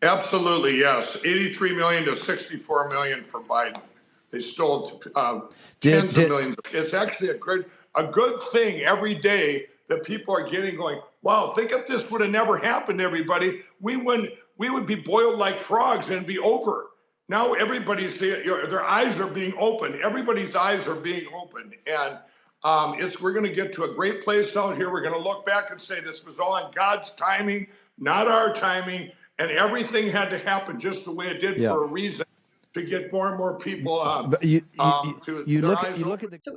Absolutely, yes. 83 million to 64 million for Biden. They stole tens of millions. It's actually a good thing every day that people are getting going, wow, think if this would have never happened, everybody, we would be boiled like frogs and it'd be over. Now everybody's, their eyes are being opened. Everybody's eyes are being opened. And we're going to get to a great place out here. We're going to look back and say this was all in God's timing, not our timing. And everything had to happen just the way it did for a reason, to get more and more people So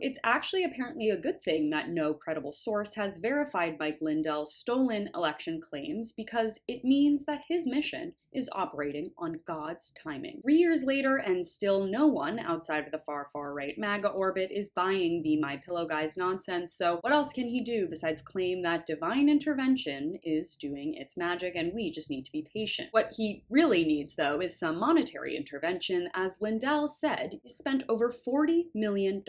it's actually apparently a good thing that no credible source has verified Mike Lindell's stolen election claims, because it means that his mission is operating on God's timing. 3 years later, and still no one outside of the far right MAGA orbit is buying the My Pillow Guys nonsense. So what else can he do besides claim that divine intervention is doing its magic and we just need to be patient? What he really needs, though, is some monetary intervention. As Lindell said, he spent over $40 million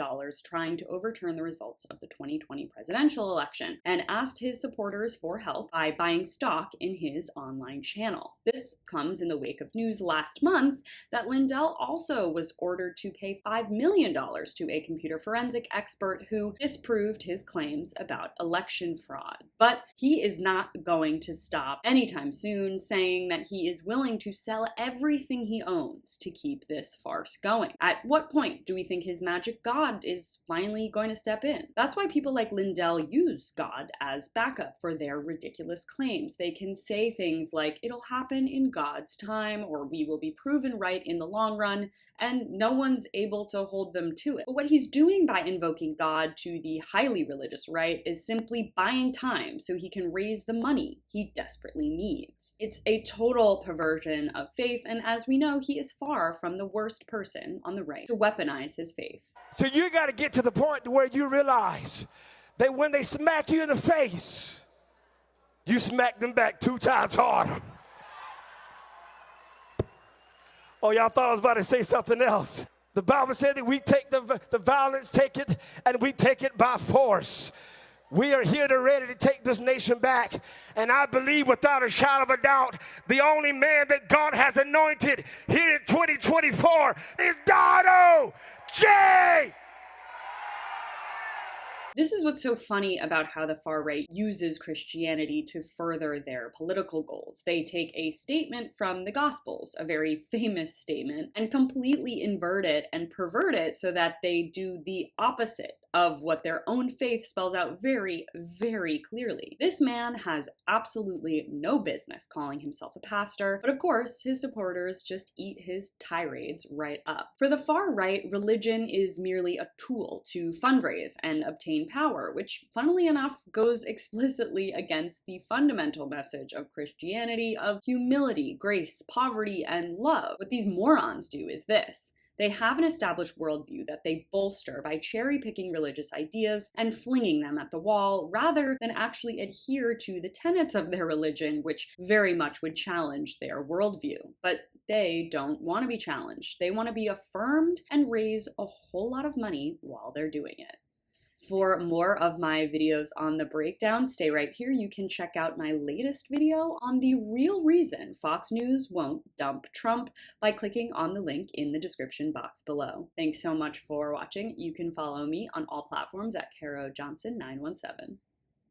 trying to overturn the results of the 2020 presidential election, and asked his supporters for help by buying stock in his online channel. This comes in the wake of news last month that Lindell also was ordered to pay $5 million to a computer forensic expert who disproved his claims about election fraud. But he is not going to stop anytime soon, saying that he is willing to sell everything he owns to keep this farce going. At what point do we think his magic God is finally going to step in? That's why people like Lindell use God as backup for their ridiculous claims. They can say things like, it'll happen in God's time, or we will be proven right in the long run, and no one's able to hold them to it. But what he's doing by invoking God to the highly religious right is simply buying time so he can raise the money he desperately needs. It's a total perversion of faith, and as we know, he is far from the worst person on the right to weaponize his faith. So you got to get to the point where you realize that when they smack you in the face, you smack them back 2 times harder. Oh, y'all thought I was about to say something else. The Bible said that we take the violence, take it, and we take it by force. We are here to ready to take this nation back. And I believe without a shadow of a doubt, the only man that God has anointed here in 2024 is Donald J. This is what's so funny about how the far right uses Christianity to further their political goals. They take a statement from the Gospels, a very famous statement, and completely invert it and pervert it so that they do the opposite of what their own faith spells out very, very clearly. This man has absolutely no business calling himself a pastor, but of course, his supporters just eat his tirades right up. For the far right, religion is merely a tool to fundraise and obtain power, which, funnily enough, goes explicitly against the fundamental message of Christianity of humility, grace, poverty, and love. What these morons do is this. They have an established worldview that they bolster by cherry-picking religious ideas and flinging them at the wall, rather than actually adhere to the tenets of their religion, which very much would challenge their worldview. But they don't want to be challenged. They want to be affirmed and raise a whole lot of money while they're doing it. For more of my videos on the breakdown, stay right here. You can check out my latest video on the real reason Fox News won't dump Trump by clicking on the link in the description box below. Thanks so much for watching. You can follow me on all platforms at Caro Johnson 917.